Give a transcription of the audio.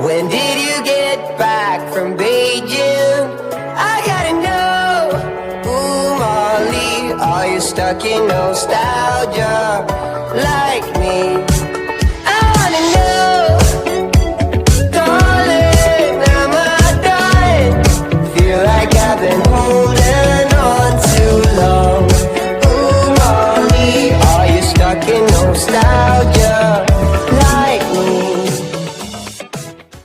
When did you get back from Beijing? I gotta know. Ooh, Molly, are you stuck in nostalgia like me? I wanna know. Darling, am I dying? Feel like I've been holding on too long. Ooh, Molly, are you stuck in nostalgia